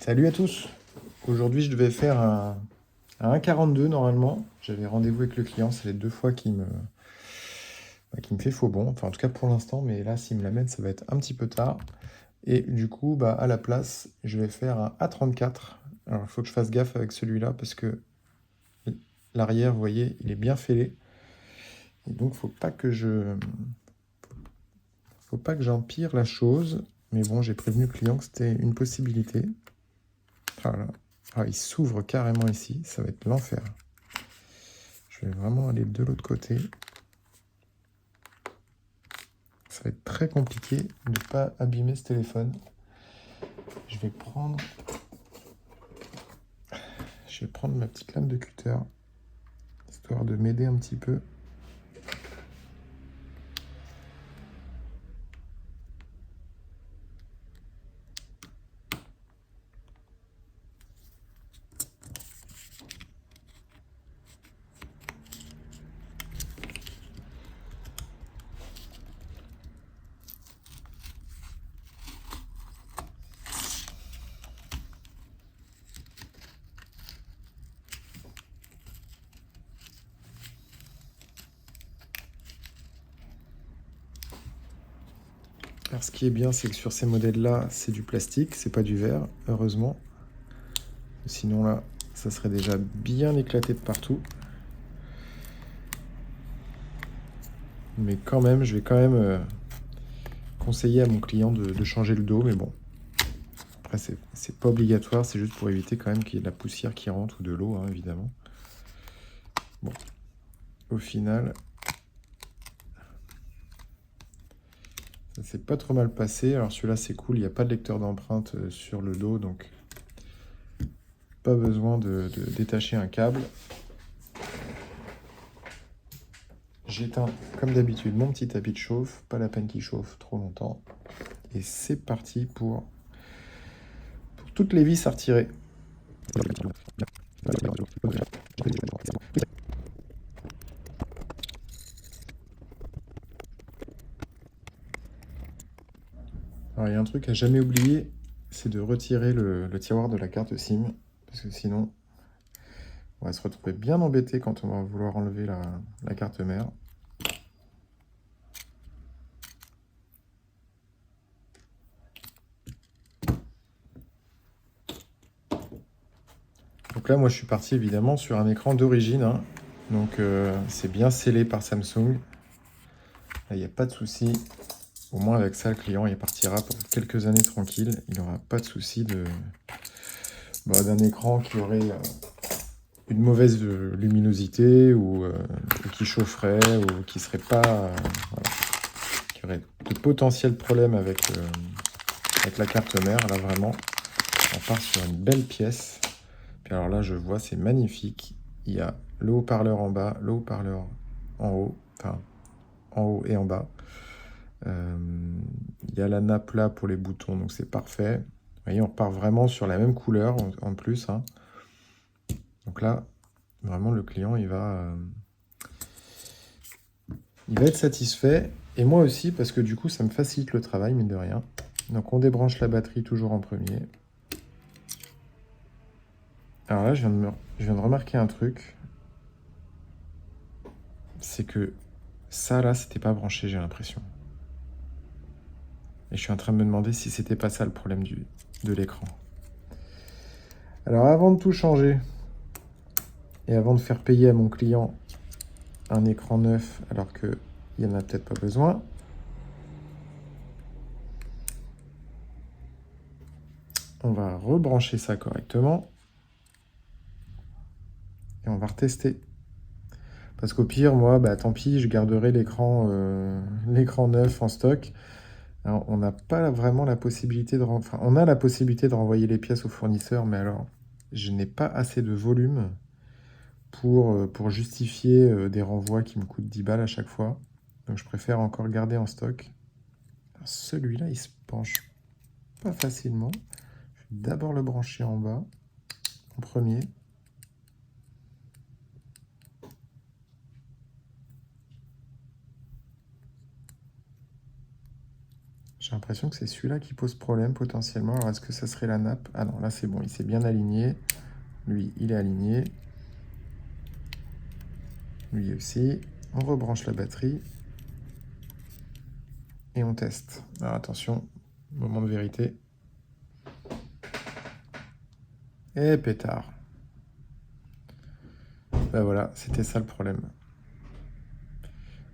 Salut à tous. Aujourd'hui, je devais faire un 1,42 normalement. J'avais rendez-vous avec le client. C'est les deux fois qui me fait faux bon. Enfin, en tout cas pour l'instant. Mais là, s'il me l'amène, ça va être un petit peu tard. Et du coup, à la place, je vais faire un A34. Alors, il faut que je fasse gaffe avec celui-là parce que l'arrière, vous voyez, il est bien fêlé. Et donc, faut pas que j'empire la chose. Mais bon, j'ai prévenu le client que c'était une possibilité. Voilà. Ah, il s'ouvre carrément ici. Ça va être l'enfer. Je vais vraiment aller de l'autre côté. Ça va être très compliqué de ne pas abîmer ce téléphone. Je vais prendre ma petite lame de cutter, histoire de m'aider un petit peu. Alors ce qui est bien, c'est que sur ces modèles-là, c'est du plastique, c'est pas du verre, heureusement. Sinon là, ça serait déjà bien éclaté de partout. Mais quand même, je vais quand même conseiller à mon client de changer le dos, mais bon. Après, c'est pas obligatoire, c'est juste pour éviter quand même qu'il y ait de la poussière qui rentre ou de l'eau, hein, évidemment. Bon, au final, ça s'est pas trop mal passé. Alors celui-là, c'est cool, il n'y a pas de lecteur d'empreinte sur le dos, donc pas besoin de détacher un câble. J'éteins, comme d'habitude, mon petit tapis de chauffe. Pas la peine qu'il chauffe trop longtemps. Et c'est parti pour toutes les vis à retirer. Alors, il y a un truc à jamais oublier, c'est de retirer le tiroir de la carte SIM. Parce que sinon, on va se retrouver bien embêté quand on va vouloir enlever la carte mère. Donc là, moi, je suis parti évidemment sur un écran d'origine, hein. Donc, c'est bien scellé par Samsung. Là, il n'y a pas de souci. Au moins, avec ça, le client, il partira pour quelques années tranquille. Il n'aura pas de souci d'un écran qui aurait une mauvaise luminosité ou qui chaufferait ou qui serait pas... voilà, qui aurait de potentiels problèmes avec la carte mère. Là, vraiment, on part sur une belle pièce. Puis alors là, je vois, c'est magnifique. Il y a le haut-parleur en bas, le haut-parleur en haut, enfin, en haut et en bas. Il y a la nappe là pour les boutons, donc c'est parfait. Vous voyez, on repart vraiment sur la même couleur en plus, hein. Donc là, vraiment, le client, il va être satisfait. Et moi aussi, parce que du coup, ça me facilite le travail, mine de rien. Donc on débranche la batterie toujours en premier. Alors là, je viens de remarquer un truc. C'est que ça, là, c'était pas branché, j'ai l'impression. Et je suis en train de me demander si c'était pas ça le problème de l'écran. Alors avant de tout changer, et avant de faire payer à mon client un écran neuf, alors qu'il n'y en a peut-être pas besoin, on va rebrancher ça correctement. Et on va retester. Parce qu'au pire, moi, tant pis, je garderai l'écran neuf en stock. Alors, on n'a pas vraiment la possibilité enfin, on a la possibilité de renvoyer les pièces au fournisseur, mais alors, je n'ai pas assez de volume pour justifier des renvois qui me coûtent 10 balles à chaque fois. Donc, je préfère encore garder en stock. Celui-là, il se penche pas facilement. Je vais d'abord le brancher en bas, en premier. l'impression que c'est celui-là qui pose problème potentiellement. Alors, est-ce que ça serait la nappe? Ah non, là, c'est bon, il s'est bien aligné. Lui, il est aligné. Lui aussi. On rebranche la batterie. Et on teste. Alors, attention, moment de vérité. Et pétard. Ben voilà, c'était ça le problème.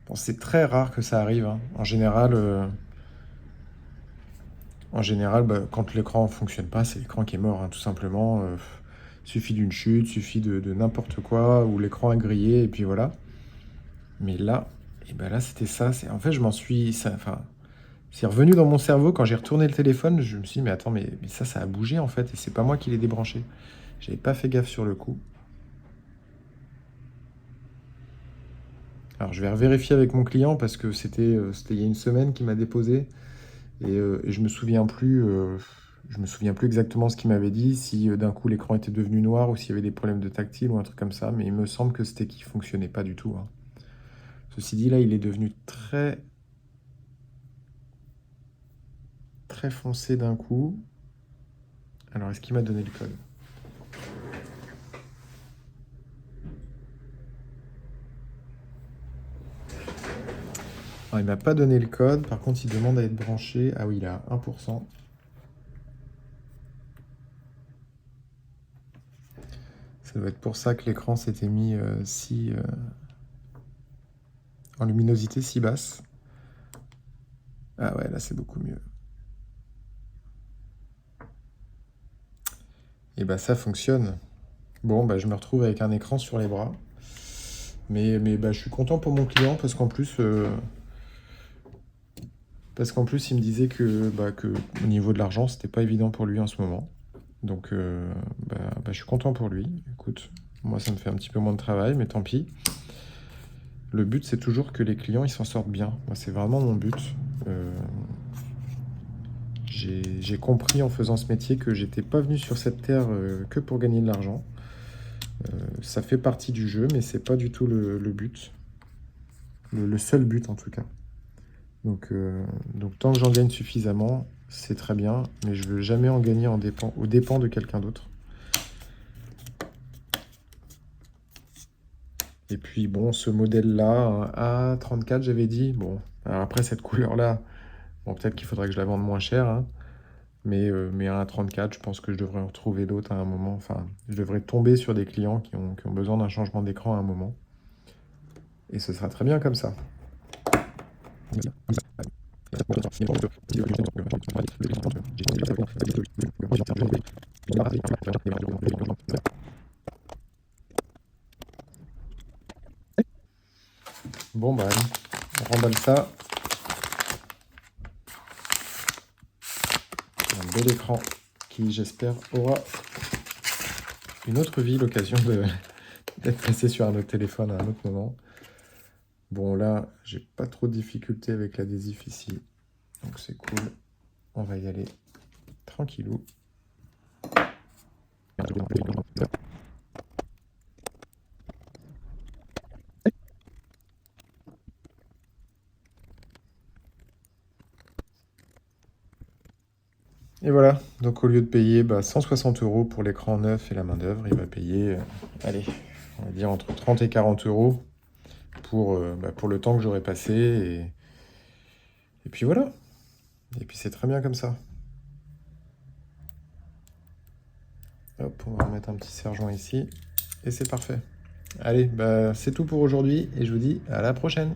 Bon, c'est très rare que ça arrive, hein. En général, bah, quand l'écran ne fonctionne pas, c'est l'écran qui est mort, hein, tout simplement. Suffit d'une chute, suffit de n'importe quoi, ou l'écran a grillé, et puis voilà. Mais là, et ben là, c'était ça. En fait, je m'en suis... Enfin, c'est revenu dans mon cerveau quand j'ai retourné le téléphone. Je me suis dit, mais attends, mais ça a bougé en fait, et c'est pas moi qui l'ai débranché. J'avais pas fait gaffe sur le coup. Alors, je vais vérifier avec mon client parce que c'était il y a une semaine qu'il m'a déposé. Et je me souviens plus, je me souviens plus exactement ce qu'il m'avait dit, si d'un coup l'écran était devenu noir ou s'il y avait des problèmes de tactile ou un truc comme ça, mais il me semble que c'était qu'il fonctionnait pas du tout, hein. Ceci dit, là, il est devenu très très foncé d'un coup. Alors, est-ce qu'il m'a donné le code? Alors, il m'a pas donné le code, par contre, il demande à être branché. Ah oui, il est à 1%. Ça doit être pour ça que l'écran s'était mis en luminosité si basse. Ah ouais, là c'est beaucoup mieux. Et bah ça fonctionne. Bon, bah je me retrouve avec un écran sur les bras. Mais bah, je suis content pour mon client parce qu'en plus, il me disait que au niveau de l'argent, c'était pas évident pour lui en ce moment. Donc bah, je suis content pour lui. Écoute, moi ça me fait un petit peu moins de travail, mais tant pis. Le but, c'est toujours que les clients ils s'en sortent bien. Moi, c'est vraiment mon but. J'ai compris en faisant ce métier que j'étais pas venu sur cette terre que pour gagner de l'argent. Ça fait partie du jeu, mais c'est pas du tout le but. Le seul but en tout cas. Donc tant que j'en gagne suffisamment, c'est très bien, mais je veux jamais en gagner aux dépens de quelqu'un d'autre. Et puis bon, ce modèle-là, un A34 j'avais dit, bon, alors après cette couleur-là, bon, peut-être qu'il faudrait que je la vende moins cher, hein, mais un A34, je pense que je devrais en retrouver d'autres à un moment. Enfin, je devrais tomber sur des clients qui ont besoin d'un changement d'écran à un moment. Et ce sera très bien comme ça. Bon, bah, allez, on remballe ça. Un bel écran qui, j'espère, aura une autre vie, l'occasion d'être passé sur un autre téléphone à un autre moment. Bon, là, j'ai pas trop de difficultés avec l'adhésif ici, donc c'est cool. On va y aller tranquillou. Et voilà, donc au lieu de payer 160 € pour l'écran neuf et la main-d'œuvre, il va payer, allez, on va dire entre 30 et 40 € pour le temps que j'aurais passé. Et puis voilà. Et puis c'est très bien comme ça. Hop, on va remettre un petit serre-joint ici. Et c'est parfait. Allez, c'est tout pour aujourd'hui et je vous dis à la prochaine.